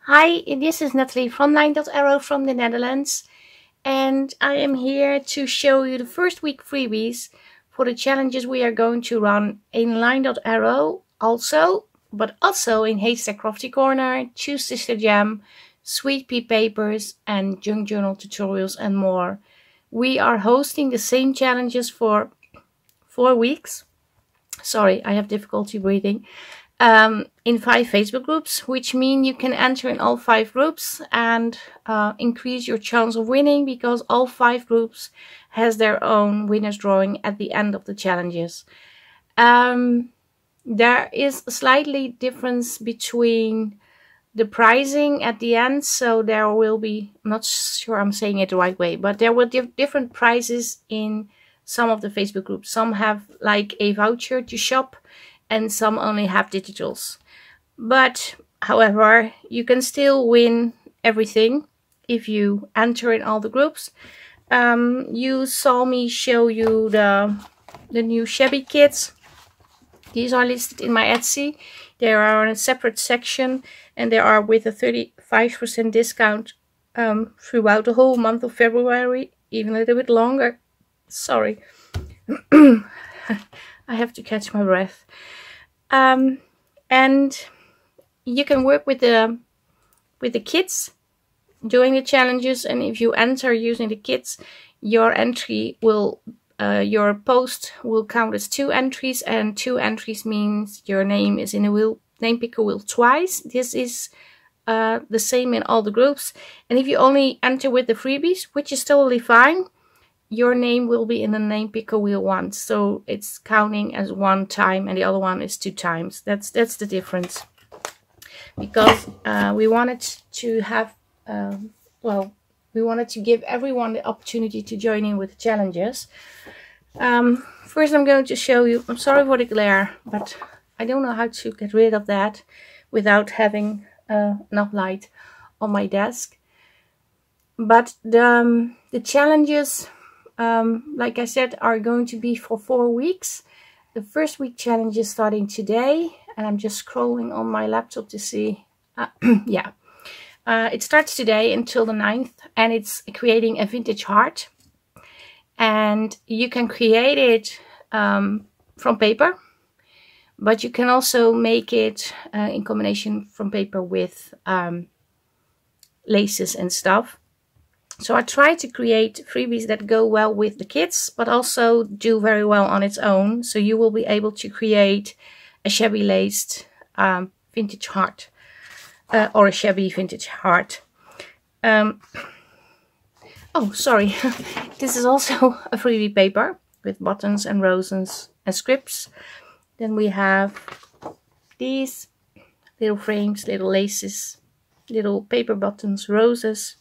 Hi, this is Nathalie from LineDotArrow from the Netherlands, and I am here to show you the first week freebies for the challenges we are going to run in LineDotArrow but also in Haystack Crafty Corner, Choose Sister Jam, Sweet Pea Papers, and Junk Journal tutorials and more. We are hosting the same challenges for 4 weeks. Sorry, I have difficulty breathing. In 5 Facebook groups, which mean you can enter in all 5 groups and increase your chance of winning, because all 5 groups has their own winners drawing at the end of the challenges. There is a slightly difference between the pricing at the end, so there will be, I'm not sure I'm saying it the right way, but there will be different prizes in some of the Facebook groups. Some have like a voucher to shop, and some only have digitals. But however, you can still win everything if you enter in all the groups. You saw me show you the new Shabby kits. These are listed in my Etsy. They are on a separate section, and they are with a 35% discount throughout the whole month of February, even a little bit longer. Sorry. I have to catch my breath. And you can work with the kits doing the challenges, and if you enter using the kits, your entry will your post will count as 2 entries, and 2 entries means your name is in a name picker wheel twice. This is the same in all the groups. And if you only enter with the freebies, which is totally fine, your name will be in the name picker wheel once, so it's counting as 1 time, and the other one is 2 times. That's the difference, because we wanted to have we wanted to give everyone the opportunity to join in with the challenges. First, I'm going to show you. I'm sorry for the glare, but I don't know how to get rid of that without having enough light on my desk. But the challenges, like I said, are going to be for 4 weeks. The first week challenge is starting today, and I'm just scrolling on my laptop to see. Yeah, it starts today until the 9th, and it's creating a vintage heart. And you can create it from paper, but you can also make it in combination from paper with laces and stuff. So I try to create freebies that go well with the kits, but also do very well on its own. So you will be able to create a shabby laced vintage heart, or a shabby vintage heart. Oh, sorry. This is also a freebie paper with buttons and roses and scripts. Then we have these little frames, little laces, little paper buttons, roses.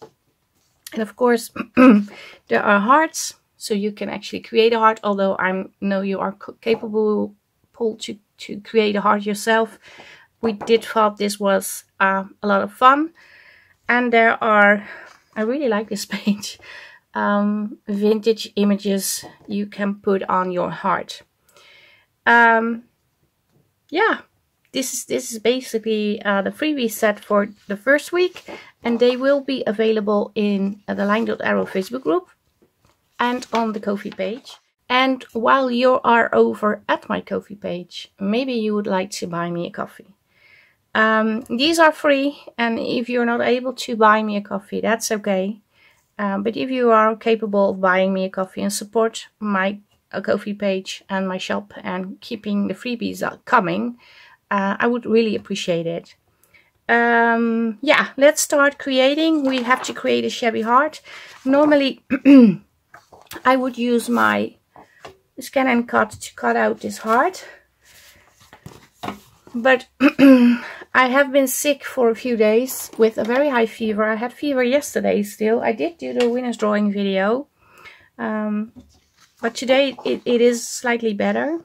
And of course, there are hearts, so you can actually create a heart, although I know you are capable to create a heart yourself. We did thought this was a lot of fun. And there are, I really like this page, vintage images you can put on your heart. Yeah. This is basically the freebie set for the first week, and they will be available in the LineDotArrow Facebook group and on the Ko-fi page. And while you are over at my Ko-fi page, maybe you would like to buy me a coffee. These are free, and if you're not able to buy me a coffee, that's okay. But if you are capable of buying me a coffee and support my Ko-fi page and my shop and keeping the freebies coming, I would really appreciate it. Yeah, let's start creating. We have to create a shabby heart. Normally, I would use my scan and cut to cut out this heart. But I have been sick for a few days with a very high fever. I had fever yesterday still. I did do the winner's drawing video. But today it is slightly better.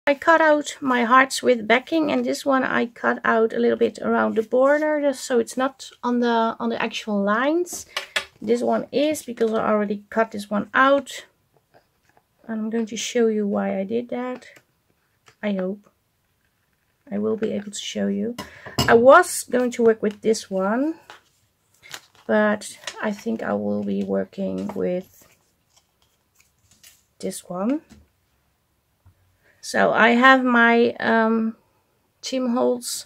I cut out my hearts with backing, and this one I cut out a little bit around the border, just so it's not on the actual lines. This one is, because I already cut this one out. And I'm going to show you why I did that. I hope I will be able to show you. I was going to work with this one, but I think I will be working with this one. So I have my Tim Holtz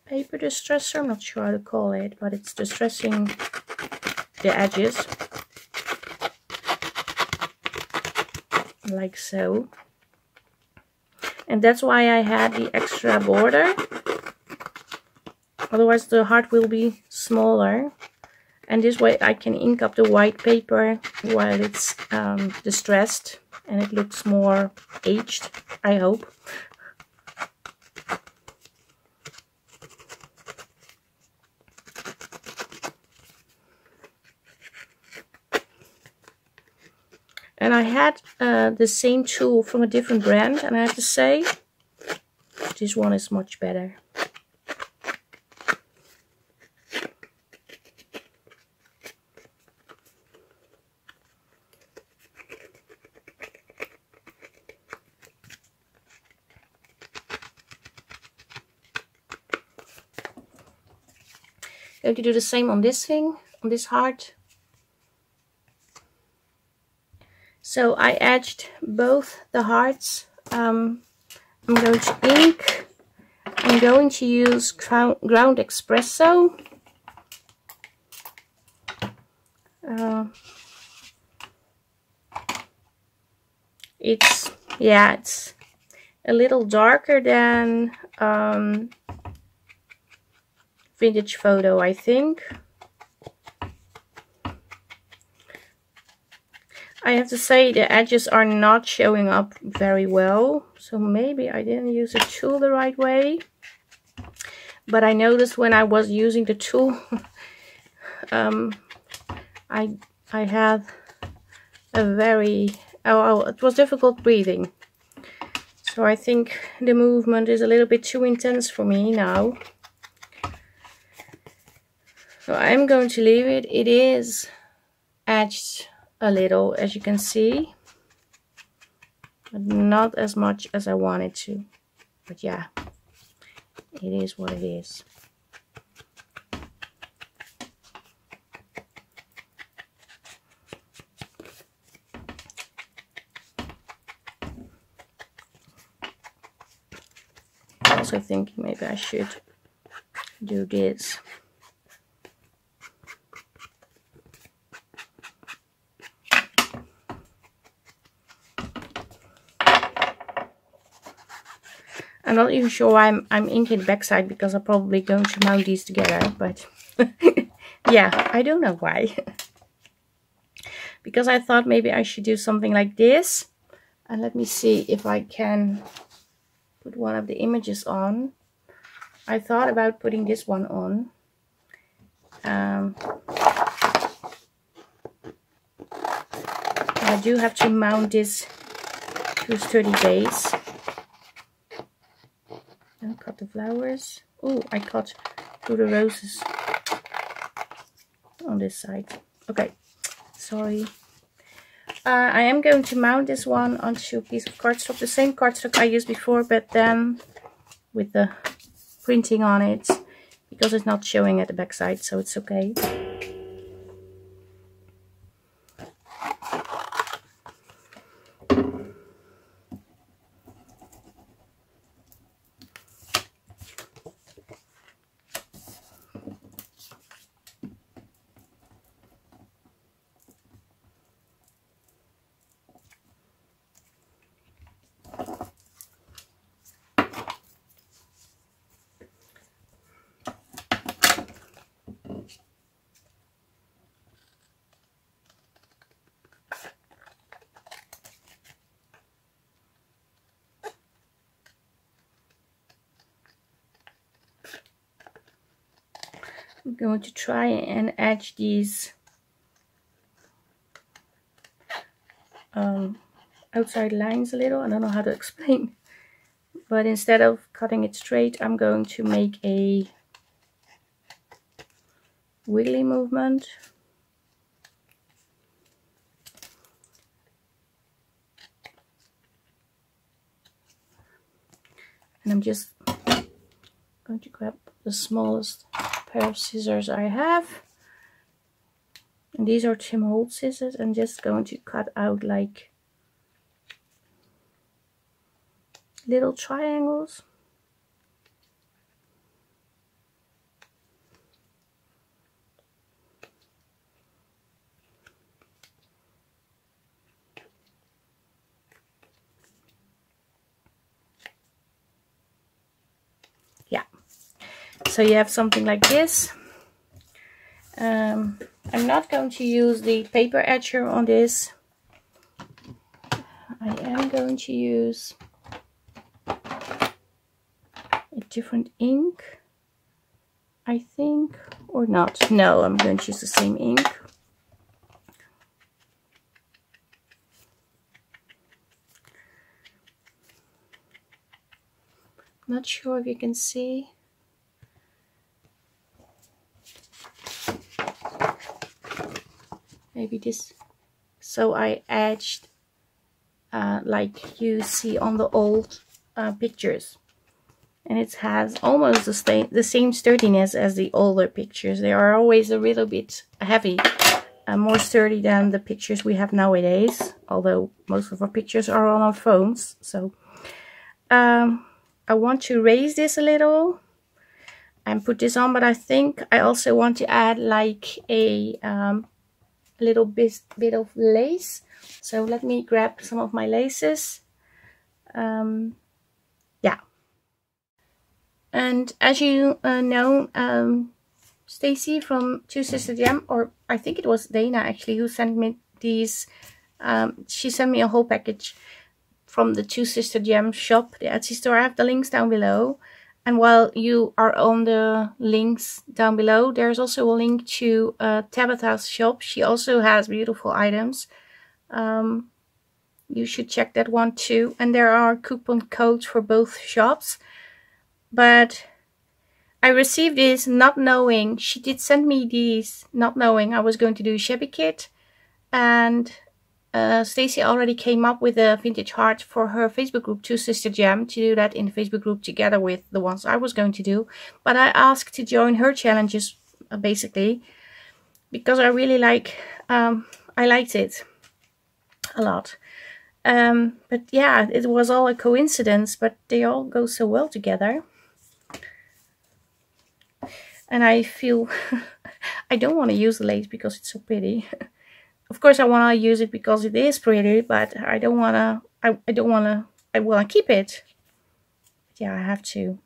paper distressor. I'm not sure how to call it, but it's distressing the edges. Like so. And that's why I had the extra border. Otherwise the heart will be smaller. And this way I can ink up the white paper while it's distressed. And it looks more aged, I hope. And I had the same tool from a different brand, and I have to say, this one is much better. Going to do the same on this thing, on this heart. So I edged both the hearts. I'm going to ink. I'm going to use ground espresso. It's a little darker than Vintage Photo, I think. I have to say the edges are not showing up very well, so maybe I didn't use the tool the right way. But I noticed when I was using the tool, I had a very it was difficult breathing. So I think the movement is a little bit too intense for me now. So I'm going to leave it. It is edged a little, as you can see, but not as much as I wanted to. But yeah, it is what it is. I'm also thinking maybe I should do this. I'm not even sure why I'm inking the backside, because I'm probably going to mount these together, but yeah, I don't know why. Because I thought maybe I should do something like this. And let me see if I can put one of the images on. I thought about putting this one on. I do have to mount this to a sturdy base. And cut the flowers. Oh, I cut through the roses on this side. Okay, sorry. I am going to mount this one onto a piece of cardstock, the same cardstock I used before, but then with the printing on it, because it's not showing at the back side, so it's okay. I'm going to try and edge these outside lines a little. I don't know how to explain. But instead of cutting it straight, I'm going to make a wiggly movement. And I'm just going to grab the smallest pair of scissors I have. And these are Tim Holtz scissors. I'm just going to cut out like little triangles. Yeah, so you have something like this. I'm not going to use the paper etcher on this. I am going to use a different ink, I think, or not. No, I'm going to use the same ink. Not sure if you can see. Maybe this. So I edged like you see on the old pictures. And it has almost the same sturdiness as the older pictures. They are always a little bit heavy, more sturdy than the pictures we have nowadays. Although most of our pictures are on our phones. So I want to raise this a little and put this on. But I think I also want to add like a little bit of lace. So let me grab some of my laces. Yeah. And as you know, Stacy from Two Sister Jam, or I think it was Dana actually, who sent me these. She sent me a whole package from the Two Sister Jam shop, the Etsy store. I have the links down below. And while you are on the links down below, there's also a link to Tabitha's shop. She also has beautiful items. You should check that one too. And there are coupon codes for both shops. But I received this not knowing. She did send me these not knowing I was going to do a shabby kit. And Stacy already came up with a vintage heart for her Facebook group, Two Sister Jam, to do that in the Facebook group together with the ones I was going to do. But I asked to join her challenges, basically, because I really like, I liked it a lot. But yeah, it was all a coincidence, but they all go so well together. And I feel I don't want to use the lace because it's so pretty. Of course, I want to use it because it is pretty, but I don't want to. I want to keep it. But yeah, I have to.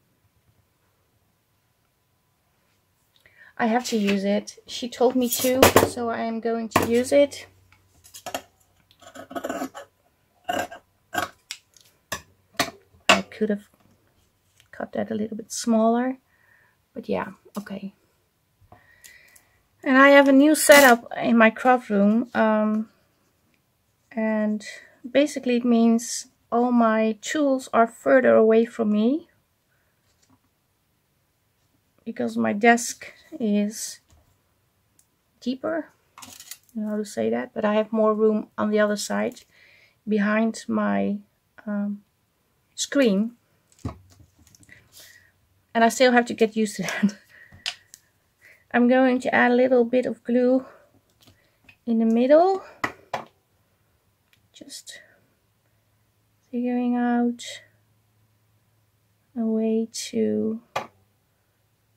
I have to use it. She told me to, so I am going to use it. I could have cut that a little bit smaller, but yeah, okay. And I have a new setup in my craft room, and basically it means all my tools are further away from me because my desk is deeper. I don't know how to say that, but I have more room on the other side behind my screen, and I still have to get used to that. I'm going to add a little bit of glue in the middle, just figuring out a way to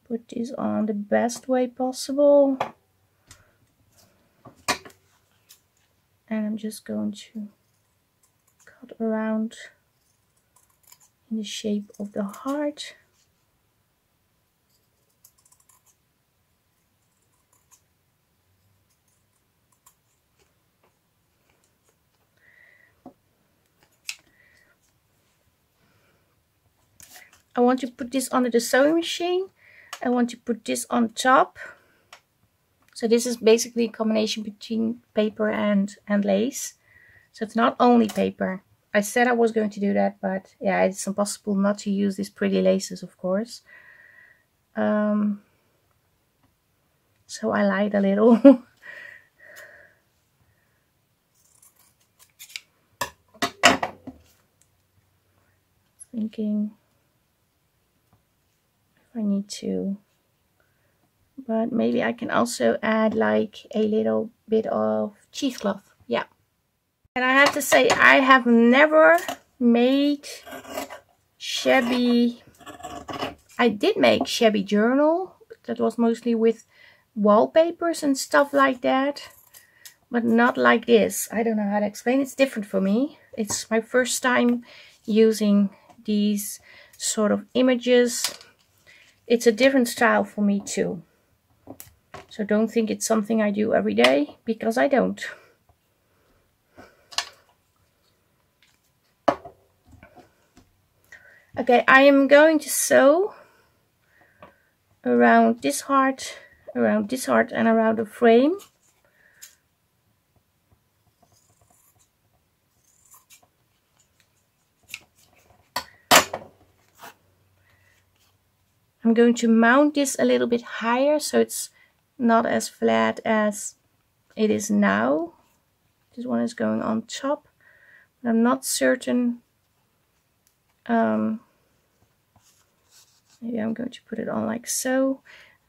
put this on the best way possible. And I'm just going to cut around in the shape of the heart. I want to put this under the sewing machine. I want to put this on top. So this is basically a combination between paper and lace. So it's not only paper. I said I was going to do that, but yeah, it's impossible not to use these pretty laces, of course. So I lied a little. Thinking if I need to. But maybe I can also add like a little bit of cheesecloth. Yeah. And I have to say, I have never made shabby. I did make shabby journal. That was mostly with wallpapers and stuff like that. But not like this. I don't know how to explain. It's different for me. It's my first time using these sort of images. It's a different style for me too. So don't think it's something I do every day, because I don't. Okay, I am going to sew around this heart, and around the frame. I'm going to mount this a little bit higher so it's not as flat as it is now. This one is going on top. But I'm not certain. Maybe I'm going to put it on like so.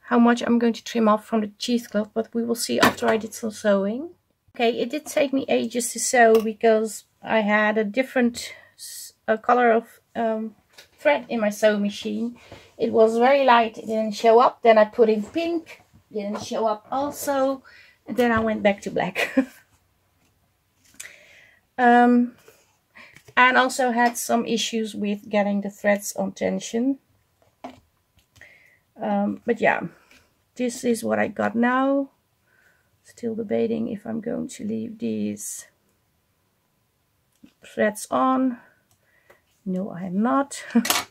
How much I'm going to trim off from the cheesecloth, but we will see after I did some sewing. Okay, it did take me ages to sew because I had a different color of thread in my sewing machine. It was very light, it didn't show up. Then I put in pink, didn't show up also. And then I went back to black. And also had some issues with getting the threads on tension. But yeah, this is what I got now. Still debating if I'm going to leave these threads on. No, I am not. It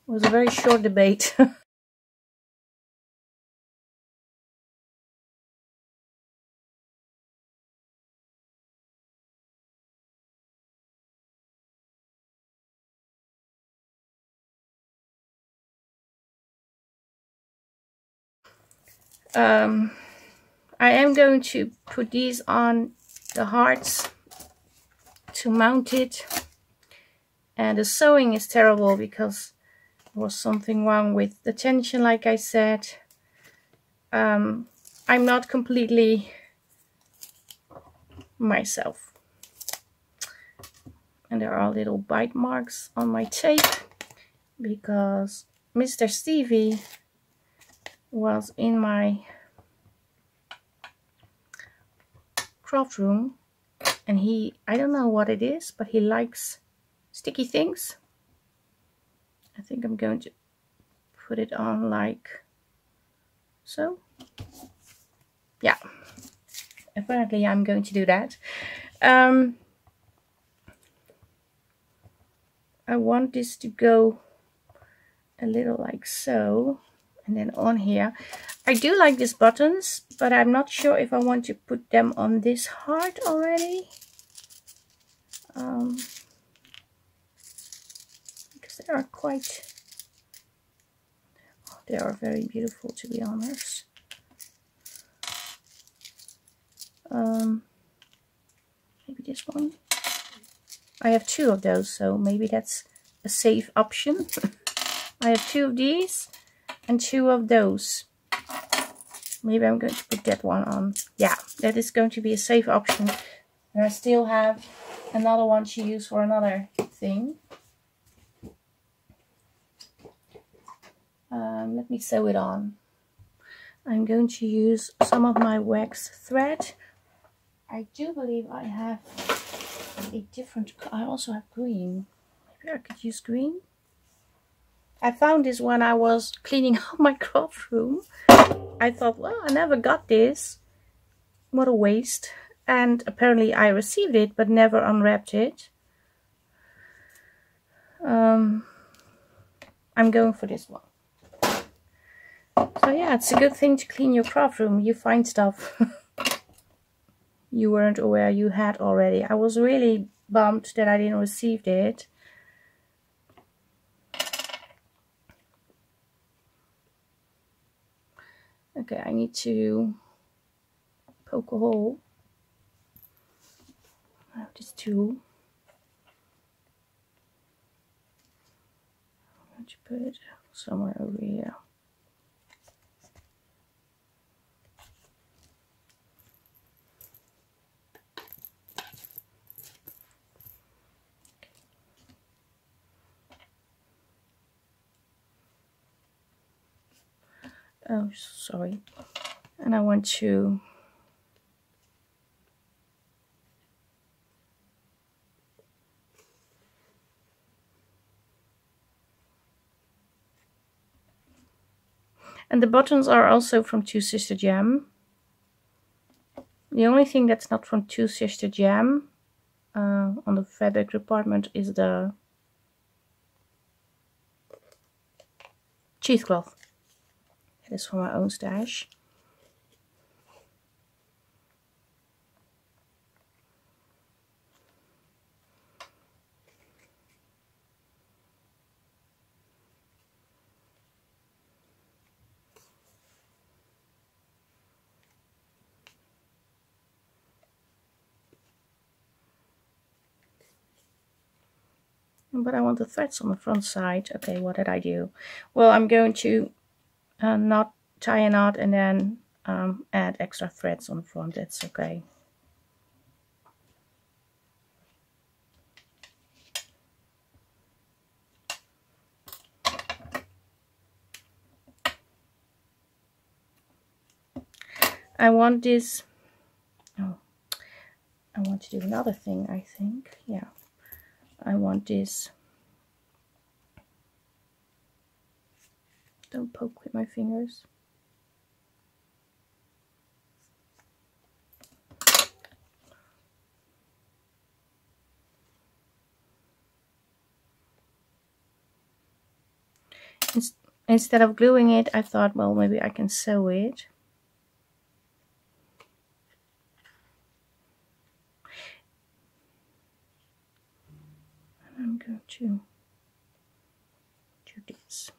was a very short debate. I am going to put these on the hearts to mount it. And the sewing is terrible because there was something wrong with the tension, like I said. I'm not completely myself. And there are little bite marks on my tape because Mr. Stevie was in my craft room and I don't know what it is, but he likes sticky things. I think I'm going to put it on like so. Yeah, apparently I'm going to do that. I want this to go a little like so, and then on here. I do like these buttons, but I'm not sure if I want to put them on this heart already. Because they are quite, they are very beautiful, to be honest. Maybe this one. I have two of those, so maybe that's a safe option. I have two of these and two of those. Maybe I'm going to put that one on. Yeah, that is going to be a safe option. And I still have another one to use for another thing. Let me sew it on. I'm going to use some of my wax thread. I do believe I have a different, I also have green. Maybe I could use green. I found this when I was cleaning out my craft room. I thought, well, I never got this. What a waste. And apparently I received it, but never unwrapped it. I'm going for this one. So yeah, it's a good thing to clean your craft room. You find stuff. you weren't aware you had already. I was really bummed that I didn't receive it. Okay, I need to poke a hole. I have this tool. I'm going to put it somewhere over here. Oh, sorry. And I want to and the buttons are also from Two Sister Jam. The only thing that's not from Two Sister Jam on the fabric department is the cheesecloth. It is from my own stash. But I want the threads on the front side. Okay, what did I do? Well, I'm going to not tie a knot and then add extra threads on the front. That's okay. I want this. Oh, I want to do another thing, I think. Yeah. I want this. Don't poke with my fingers. Instead of gluing it, I thought, well, maybe I can sew it. And I'm going to do this.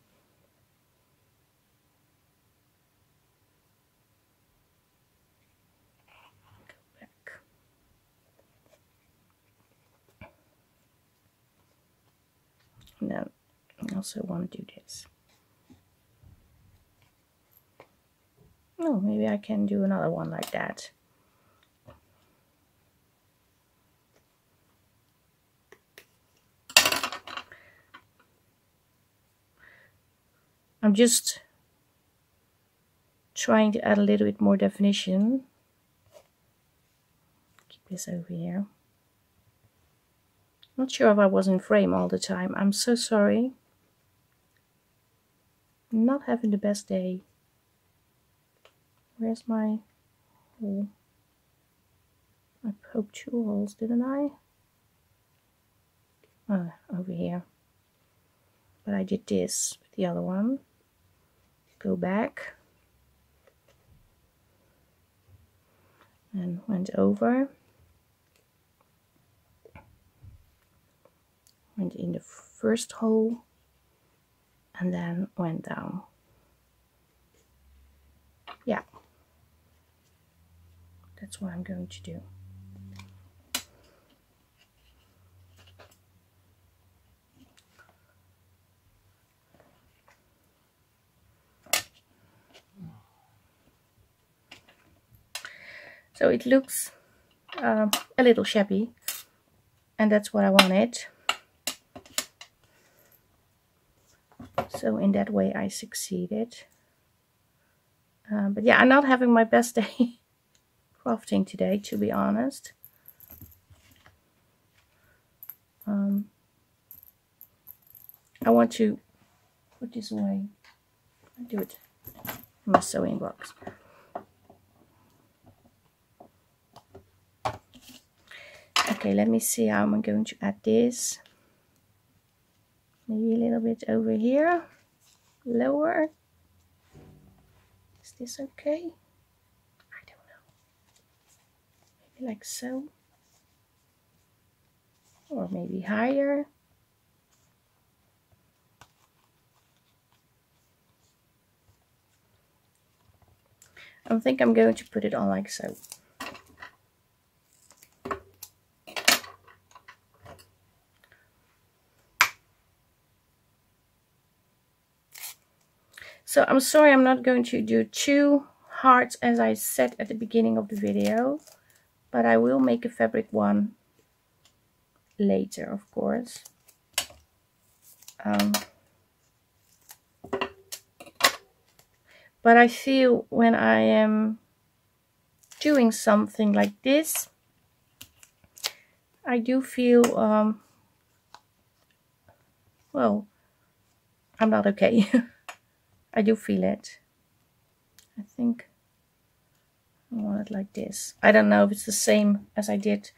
Go back. And then I also want to do this. Oh, maybe I can do another one like that. I'm just trying to add a little bit more definition. Keep this over here. Not sure if I was in frame all the time. I'm so sorry. I'm not having the best day. Where's my hole? I poked 2 holes, didn't I? Oh, over here. But I did this with the other one. Go back. And went over. Went in the first hole. And then went down. Yeah. That's what I'm going to do. So it looks a little shabby, and that's what I wanted. So in that way I succeeded. But yeah, I'm not having my best day crafting today, to be honest. I want to put this away. I do it in my sewing box. Okay, let me see how I'm going to add this. Maybe a little bit over here, lower. Is this okay? I don't know. Maybe a like so, or maybe higher. I think I'm going to put it on like so. So I'm sorry, I'm not going to do 2 hearts as I said at the beginning of the video, but I will make a fabric one later, of course. But I feel when I am doing something like this, I do feel, well, I'm not okay. I do feel it. I think I want it like this. I don't know if it's the same as I did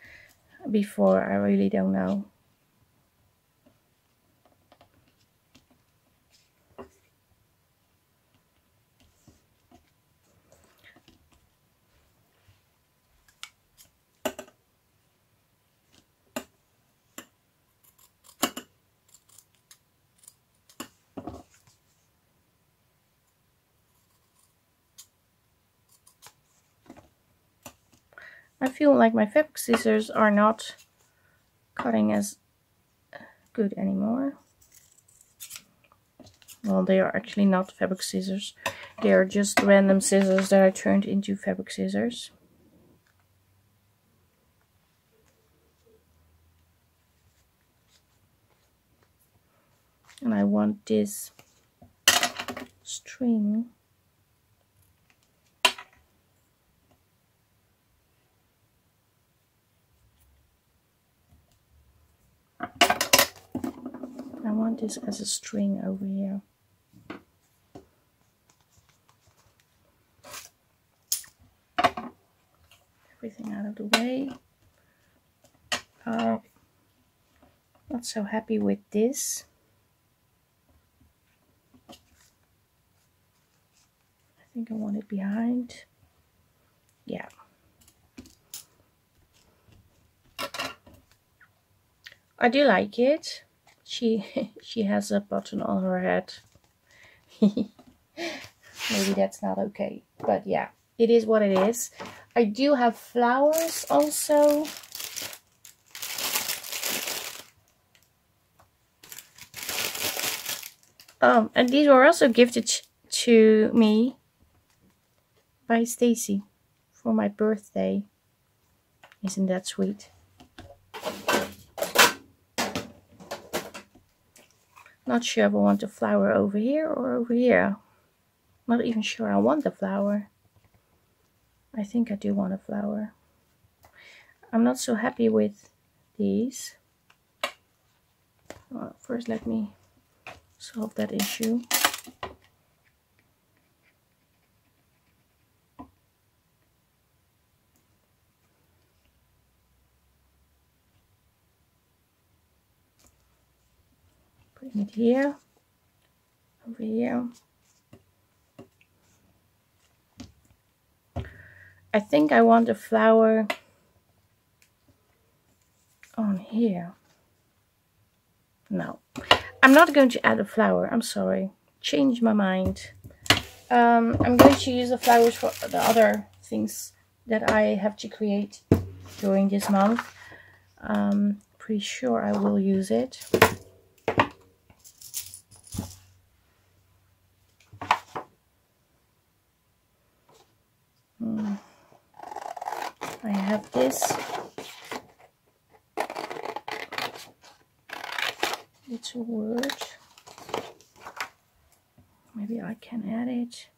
before. I really don't know. I feel like my fabric scissors are not cutting as good anymore. Well, they are actually not fabric scissors. They are just random scissors that I turned into fabric scissors. And I want this string this as a string over here. Everything out of the way. Not so happy with this. I think I want it behind. Yeah. I do like it. She has a button on her head. Maybe that's not okay, but yeah, it is what it is. I do have flowers also. And these were also gifted to me by Stacy for my birthday. Isn't that sweet? Not sure if I want a flower over here or over here. Not even sure I want the flower. I think I do want a flower. I'm not so happy with these. Well, first let me solve that issue. Putting it here, over here. I think I want a flower on here. No, I'm not going to add a flower. I'm sorry. Change my mind. I'm going to use the flowers for the other things that I have to create during this month. Pretty sure I will use it. I have this. It's a word. Maybe I can add it.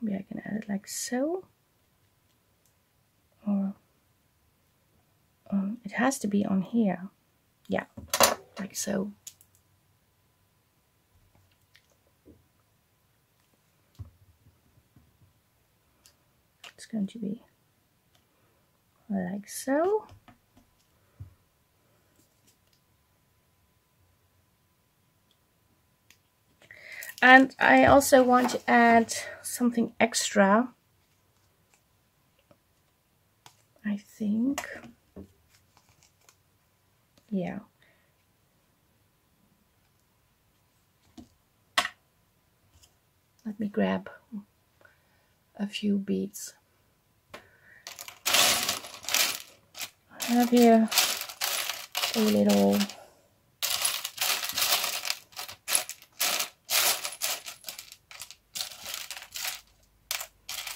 Maybe I can add it like so. Or it has to be on here. Yeah, like so. It's going to be like so. And I also want to add something extra, I think. Yeah. Let me grab a few beads. I have here a little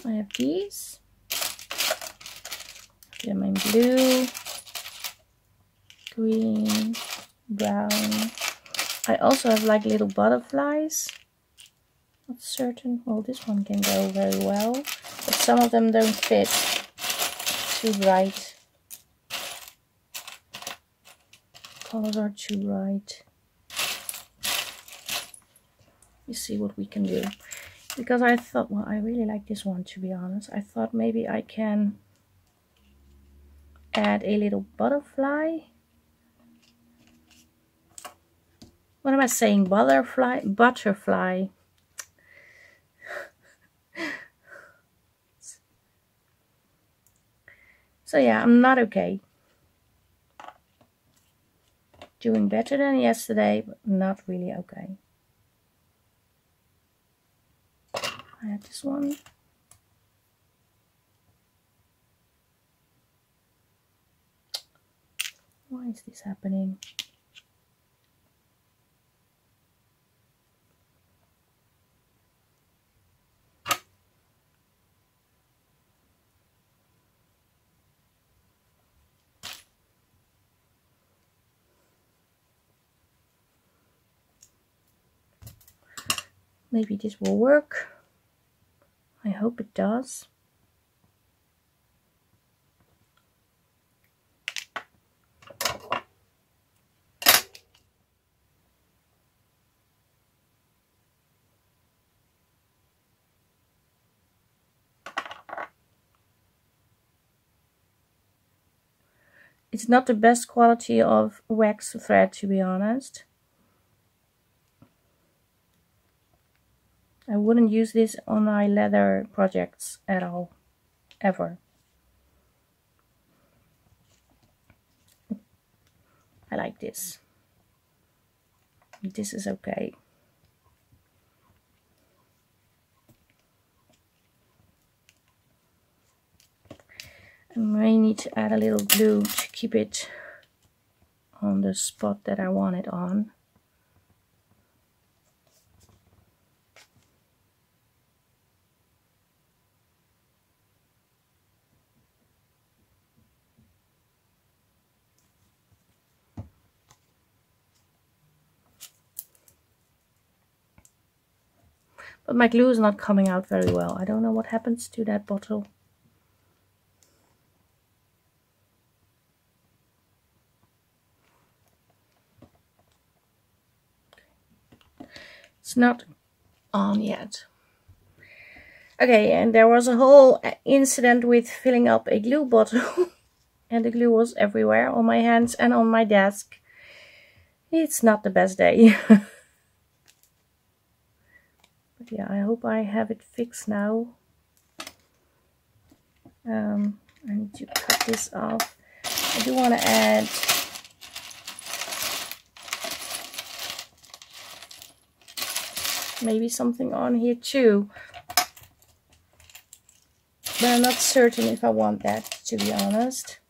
I have these. Them in blue, green, brown. I also have like little butterflies. Not certain. Well, this one can go very well, but some of them don't fit. Too bright. Colors are too bright. You see what we can do. Because I thought, well, I really like this one, to be honest. I thought maybe I can add a little butterfly. What am I saying? Butterfly? Butterfly. So yeah, I'm not okay. Doing better than yesterday, but not really okay. I have this one. Why is this happening? Maybe this will work. I hope it does. It's not the best quality of wax thread, to be honest. I wouldn't use this on my leather projects at all, ever. I like this. This is okay. I may need to add a little glue to keep it on the spot that I want it on. But my glue is not coming out very well. I don't know what happens to that bottle. It's not on yet. Okay, and there was a whole incident with filling up a glue bottle. And the glue was everywhere, on my hands and on my desk. It's not the best day. But yeah, I hope I have it fixed now. I need to cut this off. I do want to add maybe something on here too. But I'm not certain if I want that, to be honest.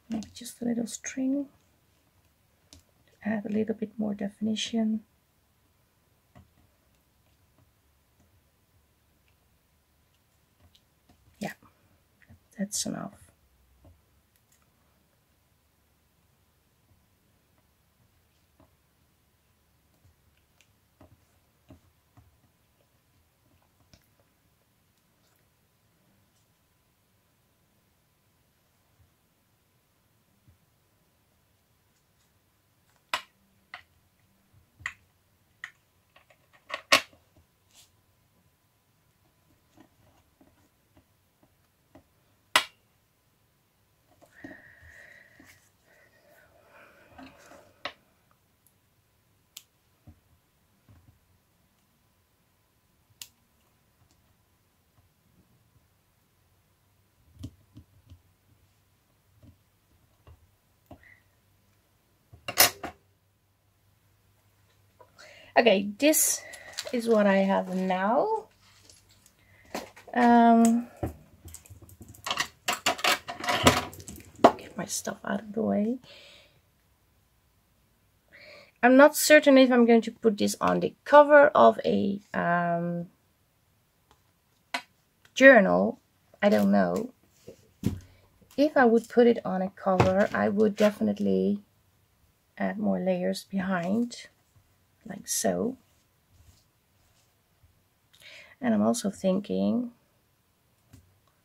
Maybe just a little string. Add a little bit more definition. Yeah, that's enough. Okay, this is what I have now. Get my stuff out of the way. I'm not certain if I'm going to put this on the cover of a journal. I don't know. If I would put it on a cover, I would definitely add more layers behind, like so. And I'm also thinking,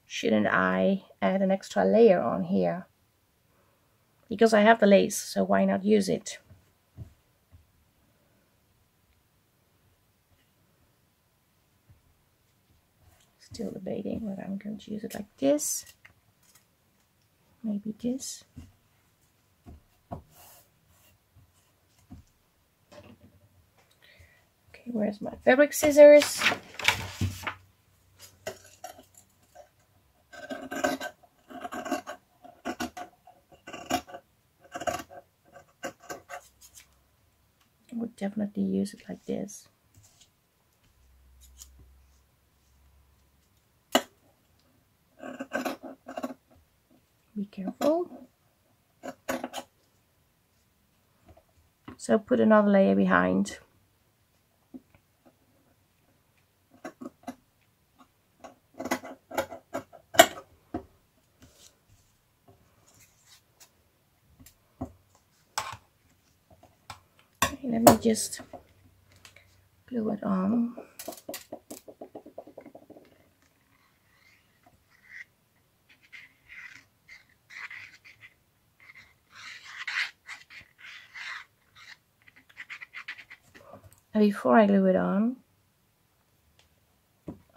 shouldn't I add an extra layer on here? Because I have the lace, so why not use it? Still debating whether I'm going to use it like this. Maybe this. Okay, where's my fabric scissors? I would definitely use it like this. Be careful. So put another layer behind. Okay, let me just glue it on. And before I glue it on,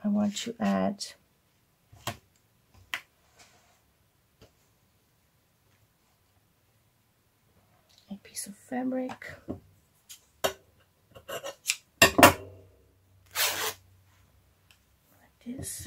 I want to add a piece of fabric. Like this.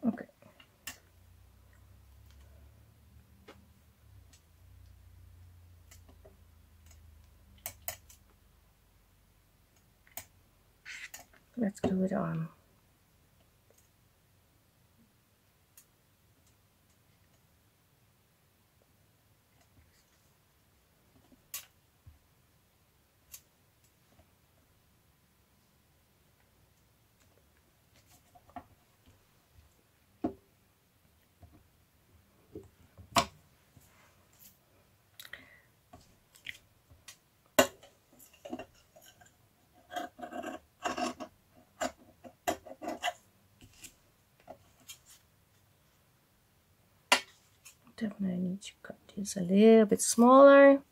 Okay. Let's glue it on. Definitely need to cut this a little bit smaller.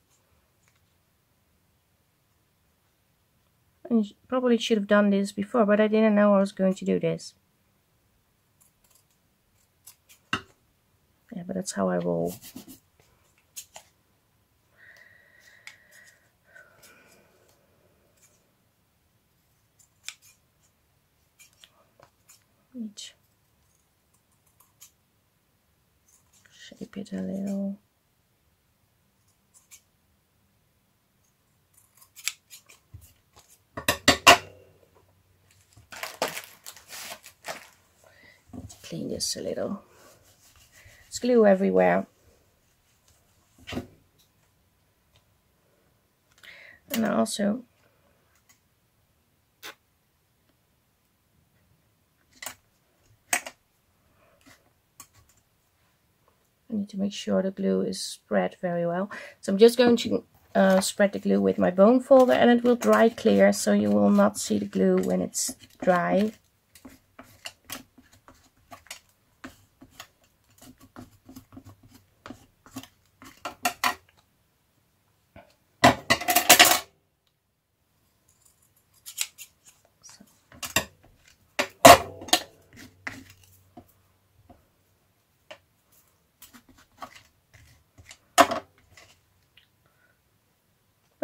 And probably should have done this before, but I didn't know I was going to do this. Yeah, but that's how I roll. Need to shape it a little. Clean this a little. It's glue everywhere. And I also need to make sure the glue is spread very well. So I'm just going to spread the glue with my bone folder, and it will dry clear, so you will not see the glue when it's dry.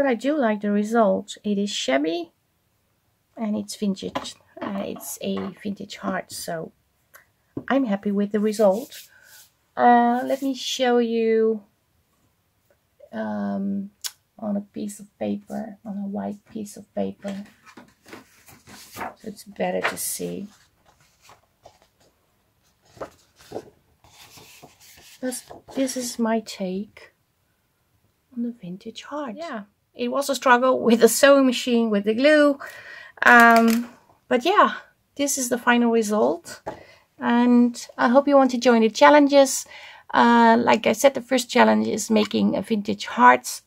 but I do like the result. It is shabby and it's vintage. It's a vintage heart, so I'm happy with the result. Let me show you on a piece of paper, on a white piece of paper, so it's better to see. This is my take on the vintage heart. Yeah, it was a struggle with the sewing machine, with the glue, but yeah, this is the final result, and I hope you want to join the challenges. Like I said, the first challenge is making a vintage heart,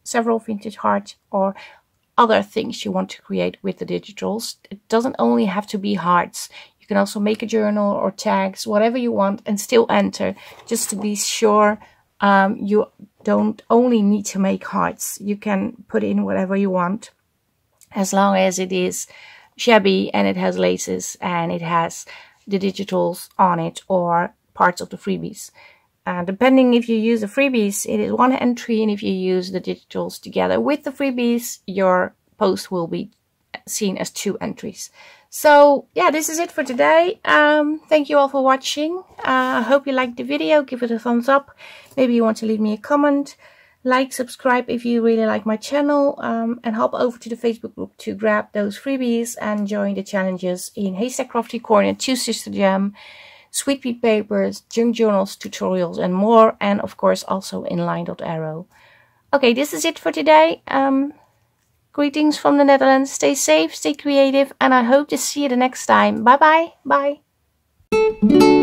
several vintage hearts, or other things you want to create with the digitals. It doesn't only have to be hearts. You can also make a journal or tags, whatever you want, and still enter, just to be sure. You don't only need to make hearts. You can put in whatever you want, as long as it is shabby and it has laces and it has the digitals on it or parts of the freebies. Depending if you use the freebies, it is one entry, and if you use the digitals together with the freebies, your post will be seen as 2 entries. So yeah, this is it for today. Thank you all for watching. I hope you liked the video. Give it a thumbs up. Maybe you want to leave me a comment. Like, subscribe if you really like my channel, and hop over to the Facebook group to grab those freebies and join the challenges in Haystack Crafty Corner, 2 Sister Jam, Sweet Pea Papers, Junk Journals, tutorials and more, and of course also in Line.Arrow. Okay, this is it for today. Greetings from the Netherlands. Stay safe, stay creative, and I hope to see you the next time. Bye bye. Bye.